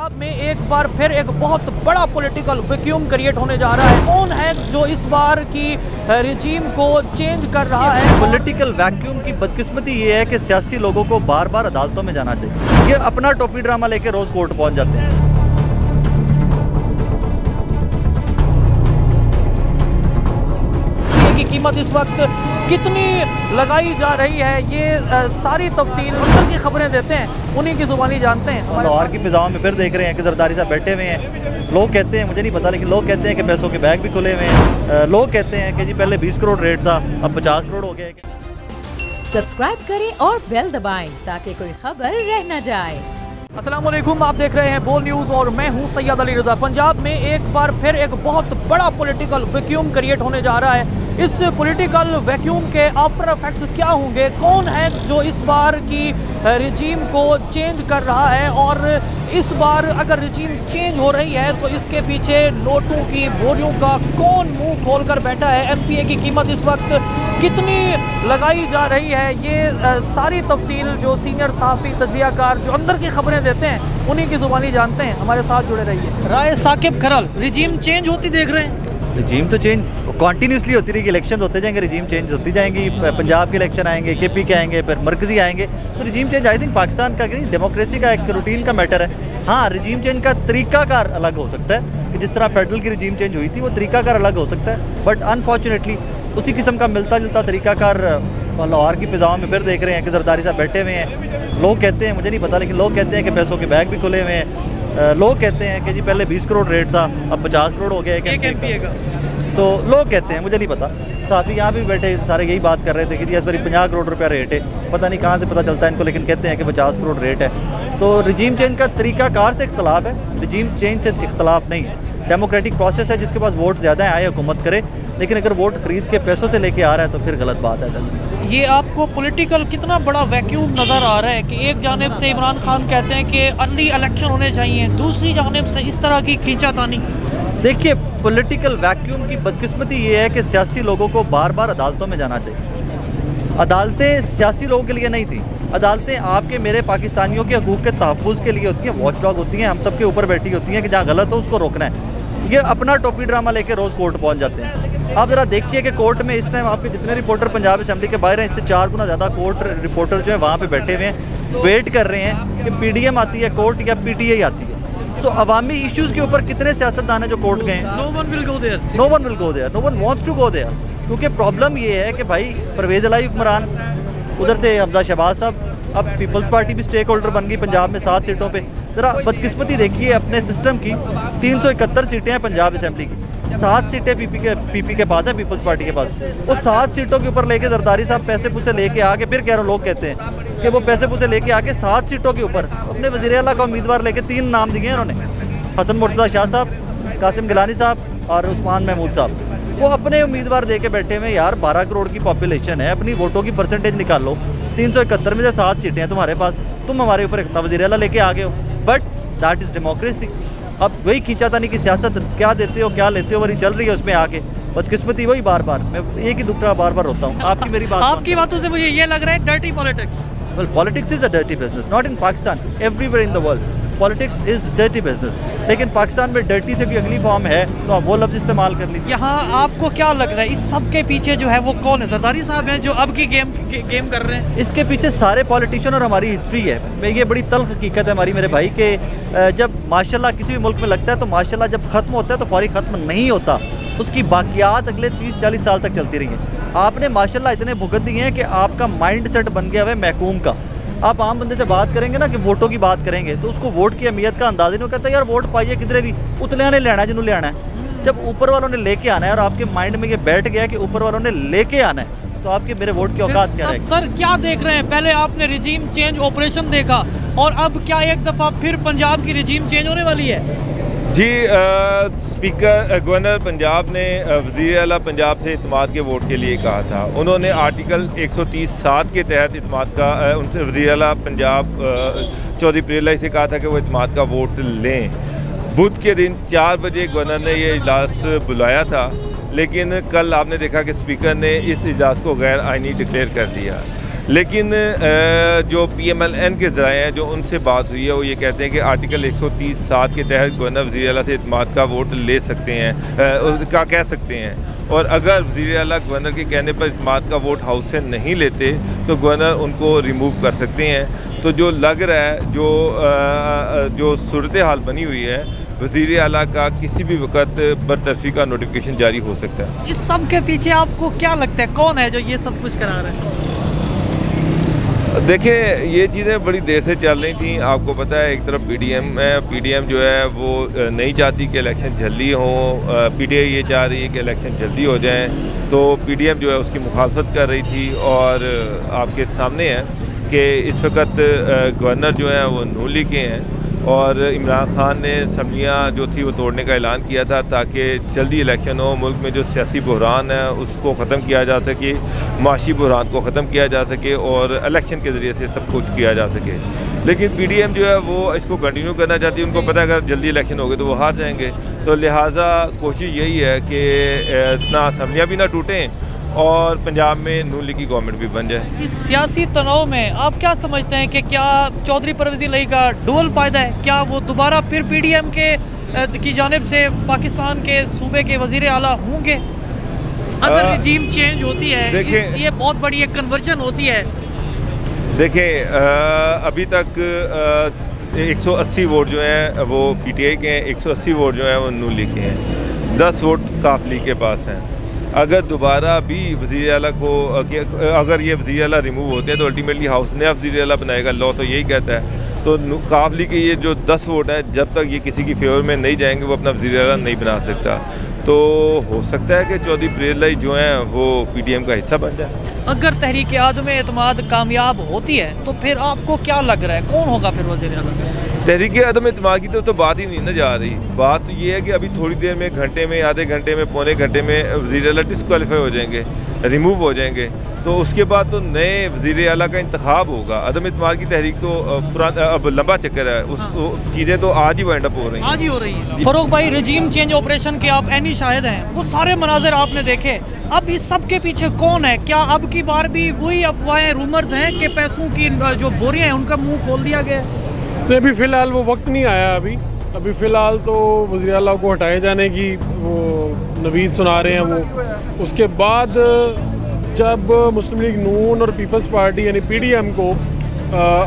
पंजाब में एक बार फिर एक बहुत बड़ा पॉलिटिकल वैक्यूम क्रिएट होने जा रहा है। कौन है जो इस बार की रिजीम को चेंज कर रहा है? पॉलिटिकल वैक्यूम की बदकिस्मती ये है कि सियासी लोगों को बार बार अदालतों में जाना चाहिए। ये अपना टोपी ड्रामा लेके रोज कोर्ट पहुंच जाते हैं। की कीमत इस वक्त कितनी लगाई जा रही है, ये सारी तफसील अंदर की खबरें देते हैं, उन्हीं की जुबानी जानते हैं। लाहौर की फिजाओं में फिर देख रहे हैं कि जरदारी साहब बैठे हुए हैं। लोग कहते हैं, मुझे नहीं पता, लेकिन लोग कहते हैं कि पैसों के बैग भी खुले हुए हैं। लोग कहते हैं कि जी पहले 20 करोड़ रेट था, अब 50 करोड़ हो गया है। सब्सक्राइब करें और बेल दबाएं ताकि कोई खबर रह न जाए। अस्सलाम वालेकुम, आप देख रहे हैं बोल न्यूज़ और मैं हूं सैयद अली रज़ा। पंजाब में एक बार फिर एक बहुत बड़ा पॉलिटिकल वैक्यूम क्रिएट होने जा रहा है। इस पॉलिटिकल वैक्यूम के आफ्टर इफेक्ट्स क्या होंगे? कौन है जो इस बार की रिजीम को चेंज कर रहा है? और इस बार अगर रिजीम चेंज हो रही है तो इसके पीछे नोटों की बोरियों का कौन मुंह खोलकर बैठा है? एमपीए की कीमत इस वक्त कितनी लगाई जा रही है? ये सारी तफसील जो सीनियर सहाफ़ी तजियाकार जो अंदर की खबरें देते हैं, उन्हीं की जुबानी जानते हैं। हमारे साथ जुड़े रहिए। राय साकिब खरल, रिजीम चेंज होती देख रहे हैं? रिजीम तो चेंज कॉन्टीन्यूसली होती रहेगी, इलेक्शन होते जाएंगे, रिजीम चेंज होती जाएंगी। पंजाब के इलेक्शन आएंगे, केपी के आएंगे, फिर मरकजी आएंगे, तो regime change I think Pakistan का डेमोक्रेसी का एक रूटीन का मैटर है। हाँ, रिजीम चेंज का तरीकाकार अलग हो सकता है कि जिस तरह फेडरल की रिजीम चेंज हुई थी वो तरीकाकार अलग हो सकता है, बट अनफॉर्चुनेटली उसी किस्म का मिलता जुलता तरीकाकार लाहौर की फिजाओं में फिर देख रहे हैं कि जरदारी साहब बैठे हुए हैं। लोग कहते हैं, मुझे नहीं पता, लेकिन लोग कहते हैं कि पैसों के बैग भी खुले हुए हैं। लोग कहते हैं कि जी पहले 20 करोड़ रेट था, अब 50 करोड़ हो गया एक एमपीए का। तो लोग कहते हैं, मुझे नहीं पता। साहबी यहाँ भी बैठे सारे यही बात कर रहे थे कि जी इस बार 50 करोड़ रुपया रेट है। पता नहीं कहाँ से पता चलता है इनको, लेकिन कहते हैं कि 50 करोड़ रेट है। तो रिजीम चेंज का तरीकाकार से इख्तलाफ है, रिजीम चेंज से इख्तलाफ नहीं है। डेमोक्रेटिक प्रोसेस है, जिसके पास वोट ज़्यादा है आए हुकूमत करे, लेकिन अगर वोट खरीद के पैसों से लेके आ रहा है तो फिर गलत बात है। ये आपको पॉलिटिकल कितना बड़ा वैक्यूम नज़र आ रहा है कि एक जानिब से इमरान खान कहते हैं कि अर्ली इलेक्शन होने चाहिए, दूसरी जानिब से इस तरह की खींचातानी। देखिए, पॉलिटिकल वैक्यूम की बदकिस्मती ये है कि सियासी लोगों को बार बार अदालतों में जाना चाहिए। अदालतें सियासी लोगों के लिए नहीं थी, अदालतें आपके मेरे पाकिस्तानियों के हकूक़ के तहफ़्फ़ुज़ के लिए होती हैं, वॉच डॉग होती हैं, हम सब के ऊपर बैठी होती हैं कि जहाँ गलत हो उसको रोकना है। ये अपना टोपी ड्रामा लेके रोज़ कोर्ट पहुँच जाते हैं। आप ज़रा देखिए कि कोर्ट में इस टाइम आपके जितने रिपोर्टर पंजाब असेंबली के बाहर हैं, इससे 4 गुना ज़्यादा कोर्ट रिपोर्टर जो है वहाँ पर बैठे हुए हैं, वेट कर रहे हैं कि पीडीएम आती है कोर्ट या पीटीआई आती है। सो अवामी इश्यूज़ के ऊपर कितने सियासतदान हैं जो कोर्ट गए हैं? No one will go there, no one will go there, no one wants to go there. क्योंकि प्रॉब्लम ये है कि भाई परवेज़ इलाही हुक्मरान, उधर से हमजा शहबाज साहब, अब पीपल्स पार्टी भी स्टेक होल्डर बन गई पंजाब में 7 सीटों पे। ज़रा बदकिस्मती देखिए अपने सिस्टम की, 371 सीटें हैं पंजाब असेंबली की, 7 सीटें पीपी के पास है, पीपल्स पार्टी के पास। वो 7 सीटों के ऊपर लेके जरदारी साहब पैसे पूसे लेके आके, फिर कह रहे लोग कहते हैं कि वो पैसे पूसे लेके आके 7 सीटों के ऊपर अपने वज़ीर आला का उम्मीदवार लेके 3 नाम दिए हैं उन्होंने, हसन मुर्तज़ा शाह साहब, कासिम गिलानी साहब और उस्मान महमूद साहब। वो अपने उम्मीदवार दे के बैठे हुए। यार 12 करोड़ की पॉपुलेशन है, अपनी वोटों की परसेंटेज निकाल लो। 371 में से 7 सीटें हैं तुम्हारे पास, तुम हमारे ऊपर अपना वज़ीर आला लेके आ गए हो, बट दैट इज़ डेमोक्रेसी। अब वही खींचातानी की सियासत, क्या देते हो क्या लेते हो, वही चल रही है उसमें आके। बदकिस्मती वही बार बार, मैं एक ही दुखड़ा बार बार रोता हूँ। आपकी मेरी बात, आपकी बातों से मुझे ये लग रहा है dirty politics. Well, politics is a dirty business, not in Pakistan, everywhere in the world politics is dirty business. लेकिन पाकिस्तान में डर्टी से भी अगली फॉर्म है, तो आप वो लफ्ज़ इस्तेमाल कर लीजिए। यहाँ आपको क्या लग रहा है इस सब के पीछे जो है वो कौन है? जरदारी साहब हैं जो अब की गेम कर रहे हैं? इसके पीछे सारे पॉलिटिशियन और हमारी हिस्ट्री है। मैं ये बड़ी तल्ख हकीकत है हमारी, मेरे भाई, के जब माशाल्लाह किसी भी मुल्क में लगता है तो माशाल्लाह जब ख़त्म होता है तो फौरी ख़त्म नहीं होता, उसकी बाकियात अगले 30-40 साल तक चलती रही हैं। आपने माशाल्लाह इतने भुगत दिए हैं कि आपका माइंड सेट बन गया है महकूम का। आप आम बंदे से बात करेंगे ना कि वोटों की बात करेंगे तो उसको वोट की अहमियत का अंदाज़ा नहीं, कहता है यार वोट पाइए किधरे भी, उतलिया ने लेना है जिन्होंने लेना है। जब ऊपर वालों ने लेके आना है और आपके माइंड में ये बैठ गया कि ऊपर वालों ने लेके आना है, तो आपके मेरे वोट की औकात क्या रहेगी? सर क्या देख रहे हैं? पहले आपने रिजीम चेंज ऑपरेशन देखा और अब क्या एक दफ़ा फिर पंजाब की रिजीम चेंज होने वाली है? जी, स्पीकर गवर्नर पंजाब ने वज़ीर आला पंजाब से इत्मीनान के वोट के लिए कहा था। उन्होंने आर्टिकल 130(7) के तहत इत्मीनान का उनसे वज़ीर आला पंजाब चौधरी प्रियलाई से कहा था कि वो इत्मीनान का वोट लें। बुध के दिन 4 बजे गवर्नर ने ये इजलास बुलाया था, लेकिन कल आपने देखा कि स्पीकर ने इस इजलास को गैर आइनी डिक्लेयर कर दिया। लेकिन जो PMLN के ज़राए हैं जो उनसे बात हुई है वो ये कहते हैं कि आर्टिकल 130(7) के तहत गवर्नर वज़ीर आला से इत्मीनान का वोट ले सकते हैं, कह सकते हैं। और अगर वज़ीर आला गवर्नर के कहने पर इत्मीनान का वोट हाउस से नहीं लेते तो गवर्नर उनको रिमूव कर सकते हैं। तो जो लग रहा है जो सूरत हाल बनी हुई है, वज़ीर आला का किसी भी वक्त बरतरफी का नोटिफिकेशन जारी हो सकता है। इस सब के पीछे आपको क्या लगता है, कौन है जो ये सब कुछ करा रहा है? देखिए, ये चीज़ें बड़ी देर से चल रही थी। आपको पता है, एक तरफ PDM है, PDM जो है वो नहीं चाहती कि इलेक्शन जल्दी हो, PTI ये चाह रही है कि इलेक्शन जल्दी हो जाएं, तो PDM जो है उसकी मुखालफत कर रही थी। और आपके सामने है कि इस वक्त गवर्नर जो है वो नून लीग के हैं और इमरान खान ने असम्बलियाँ जो थी वो तोड़ने का ऐलान किया था ताकि जल्दी इलेक्शन हो, मुल्क में जो सियासी बहरान है उसको ख़त्म किया जा सके, माशी बहरान को ख़त्म किया जा सके और इलेक्शन के ज़रिए से सब कुछ किया जा सके। लेकिन PDM जो है वो इसको कंटिन्यू करना चाहती है। उनको पता है अगर जल्दी इलेक्शन हो गए तो वो हार जाएंगे, तो लिहाजा कोशिश यही है कि ना असम्बलियाँ भी ना टूटें और पंजाब में नून लीग की गवर्नमेंट भी बन जाए। इस सियासी तनाव में आप क्या समझते हैं कि क्या चौधरी परवेज़ इलाही का डुअल फ़ायदा है? क्या वो दोबारा फिर PDM की जानिब से पाकिस्तान के सूबे के वज़ीर आला होंगे अगर रजीम चेंज होती है? ये बहुत बड़ी एक कन्वर्जन होती है। देखें, अभी तक 180 वोट जो हैं वो PTI के हैं, 180 वोट जो हैं वो नून लीग के हैं, 10 वोट काफ लीग के पास हैं। अगर दोबारा भी वज़ीर आला को अगर ये वज़ीर आला रिमूव होते हैं तो अल्टीमेटली हाउस नया वज़ीर आला बनाएगा, लॉ तो यही कहता है। तो काफ लीग के ये जो 10 वोट हैं, जब तक ये किसी की फेवर में नहीं जाएंगे वो अपना वज़ीर आला नहीं बना सकता। तो हो सकता है कि चौधरी परवेज़ इलाही जो हैं वो PDM का हिस्सा बन जाए। अगर तहरीक आदम एतमाद कामयाब होती है तो फिर आपको क्या लग रहा है, कौन होगा फिर वज़ीर आला? तहरीक आदम एतमाद की तो बात ही नहीं ना जा रही। बात तो ये है कि अभी थोड़ी देर में, घंटे में, आधे घंटे में, पौने घंटे में वज़ीर आला डिस्क्वालीफाई हो जाएंगे, रिमूव हो जाएंगे। तो उसके बाद तो नए वज़ीर आला का इंतखाब होगा। अदम एतमाद की तहरीक तो पुराना अब लंबा चक्कर है, उस चीज़ें तो आज ही वाइंड अप हो रही हैं, आज ही हो रही है। फरूक भाई, रजीम चेंज ऑपरेशन के आप ऐनी शाहिद हैं, वो सारे मनाज़र आपने देखे। अब इस सब के पीछे कौन है? क्या अब की बार भी वही अफवाहें, रूमर्स हैं कि पैसों की जो बोरियां हैं उनका मुंह खोल दिया गया? नहीं, अभी फ़िलहाल वो वक्त नहीं आया। अभी फ़िलहाल तो वज़ीर आला को हटाए जाने की वो नवीद सुना रहे हैं। वो उसके बाद जब मुस्लिम लीग नून और पीपल्स पार्टी यानी PDM को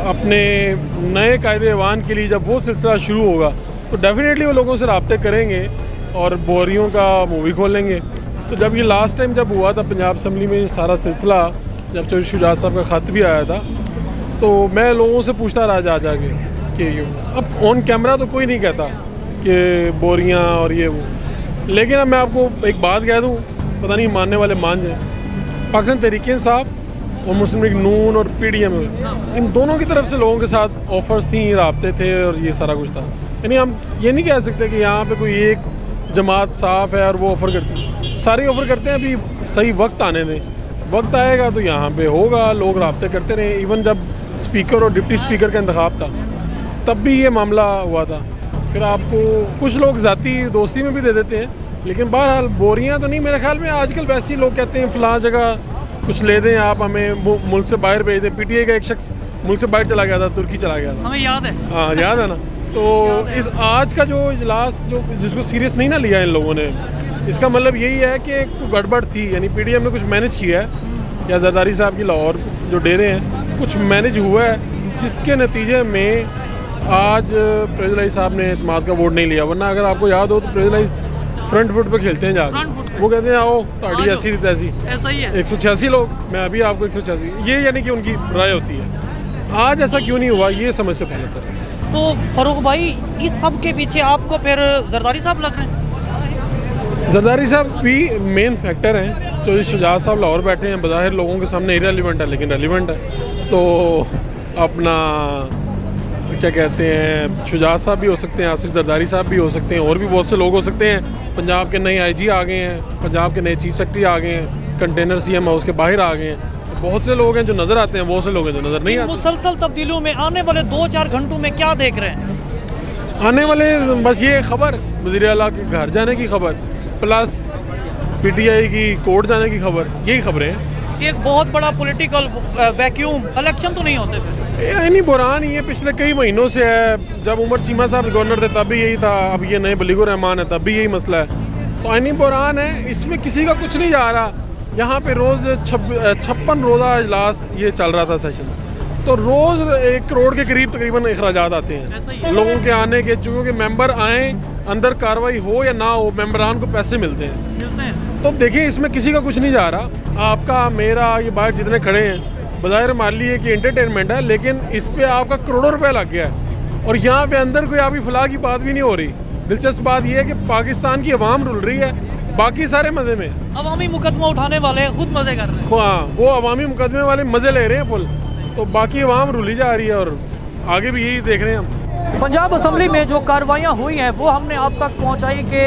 अपने नए कायदे ऐवान के लिए जब वो सिलसिला शुरू होगा तो डेफिनेटली वो लोगों से रब्ते करेंगे और बोरियों का मुँह भी खोलेंगे। तो जब ये लास्ट टाइम जब हुआ था पंजाब असम्बली में सारा सिलसिला, जब चौधरी शुजात साहब का ख़त भी आया था, तो मैं लोगों से पूछता रहा जाके कि अब ऑन कैमरा तो कोई नहीं कहता कि बोरियां और ये वो, लेकिन अब मैं आपको एक बात कह दूं, पता नहीं मानने वाले मान जाएं, पाकिस्तान तहरीक इंसाफ और मुस्लिम लीग नून और PDM इन दोनों की तरफ से लोगों के साथ ऑफ़र्स थी, राब्ते थे और ये सारा कुछ था। यानी हम ये नहीं कह सकते कि यहाँ पे कोई एक जमात साफ़ है और वो ऑफ़र करती है, सारी ऑफ़र करते हैं। अभी सही वक्त आने दें, वक्त आएगा तो यहाँ पे होगा, लोग राब्ते करते रहे। इवन जब स्पीकर और डिप्टी स्पीकर का इंतखाब था तब भी ये मामला हुआ था। फिर आपको कुछ लोग ज़ाती दोस्ती में भी दे देते हैं, लेकिन बहरहाल बोरियां तो नहीं। मेरे ख्याल में आजकल वैसे ही लोग कहते हैं फ़लाँ जगह कुछ ले दें आप, हमें मुल्क से बाहर भेज दें। PTI का एक शख्स मुल्क से बाहर चला गया था, तुर्की चला गया था, हमें याद है। हाँ, याद है ना। तो इस आज का जो इजलास जो जिसको सीरियस नहीं ना लिया इन लोगों ने, इसका मतलब यही है कि गड़बड़ थी। यानी PDM ने कुछ मैनेज किया है, या जरदारी साहब की लाहौर जो डेरे हैं कुछ मैनेज हुआ है, जिसके नतीजे में आज परवेज़ इलाही साहब ने इत्मीनान का वोट नहीं लिया। वरना अगर आपको याद हो तो परवेज़ इलाही फ्रंट फुट पे खेलते हैं जाकर, वो कहते हैं आओ ताड़ी ऐसी थी तैसी, ऐसा ही है। 186 लोग, मैं अभी आपको 186, ये यानी कि उनकी राय होती है। आज ऐसा क्यों नहीं हुआ, ये समझ से पहले था। तो फरूक भाई, इस सब के पीछे आपको फिर जरदारी साहब लग रहे हैं? जरदारी साहब भी मेन फैक्टर हैं। चौधरी शुजात साहब लाहौर बैठे हैं, बज़ाहिर लोगों के सामने इरेलीवेंट है, लेकिन रेलिवेंट है। तो अपना क्या कहते हैं, शुजात साहब भी हो सकते हैं, आसिफ जरदारी साहब भी हो सकते हैं, और भी बहुत से लोग हो सकते हैं। पंजाब के नए IG आ गए हैं, पंजाब के नए चीफ सेक्रेटरी आ गए हैं, कंटेनर CM हाउस के बाहर आ गए हैं। बहुत से लोग हैं जो नज़र आते हैं, बहुत से लोग हैं जो नज़र नहीं आते। मुसलसल तब्दीलियों में आने वाले 2-4 घंटों में क्या देख रहे हैं? आने वाले बस ये खबर, वज़ीर आला के घर जाने की खबर, प्लस PTI की कोर्ट जाने की खबर, यही खबरें हैं। कि एक बहुत बड़ा पॉलिटिकल वैक्यूम, इलेक्शन तो नहीं होते फिर? यानी बुरहान ये पिछले कई महीनों से है। जब उमर चीमा साहब गवर्नर थे तब भी यही था, अब ये नए बलीगुर रहमान है तब भी यही मसला है। तो आइनी बुरहान है, इसमें किसी का कुछ नहीं जा रहा। यहाँ पे रोज़ 56 रोज़ा इजलास ये चल रहा था सेशन, तो रोज़ 1 करोड़ के करीब तकरीबन अखराजात आते हैं लोगों के आने के। चूँकि मेंबर आए, अंदर कार्रवाई हो या ना हो, मेंबरान को पैसे मिलते हैं। तो देखिए इसमें किसी का कुछ नहीं जा रहा। आपका मेरा ये बाहर जितने खड़े हैं, बज़ाहिर माली है कि एंटरटेनमेंट है, लेकिन इस पे आपका करोड़ों रुपए लग गया है और यहाँ पे अंदर कोई आपकी फलाह की बात भी नहीं हो रही। दिलचस्प बात यह है कि पाकिस्तान की अवाम रुल रही है, बाकी सारे मज़े में। अवामी मुकदमा उठाने वाले खुद मज़े कर रहे हैं। हाँ, वो अवामी मुकदमे वाले मज़े ले रहे हैं फुल, तो बाकी अवाम रुली जा रही है और आगे भी यही देख रहे हैं हम। पंजाब असम्बली में जो कार्रवाइयाँ हुई हैं वो हमने आप तक पहुँचाई कि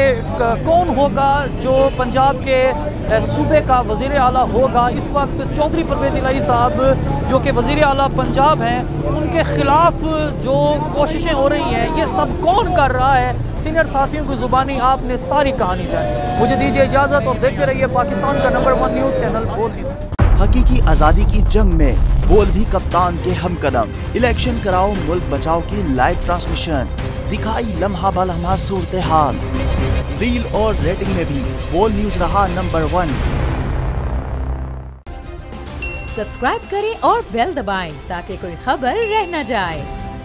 कौन होगा जो पंजाब के सूबे का वज़ीर आला होगा। इस वक्त चौधरी परवेज़ इलाही साहब जो कि वज़ीर आला पंजाब हैं, उनके ख़िलाफ़ जो कोशिशें हो रही हैं ये सब कौन कर रहा है, सीनियर साथियों की ज़ुबानी आपने सारी कहानी जानी। मुझे दीजिए इजाज़त और देखते रहिए पाकिस्तान का नंबर 1 न्यूज़ चैनल बोल न्यूज़। हकीकी आज़ादी की जंग में बोल भी कप्तान के हमकदम। इलेक्शन कराओ मुल्क बचाओ की लाइव ट्रांसमिशन, दिखाई लम्हा बलम्हा सूरत हाल। रील और रेटिंग में भी बोल न्यूज़ रहा नंबर 1। सब्सक्राइब करें और बेल दबाएं ताकि कोई खबर रह न जाए।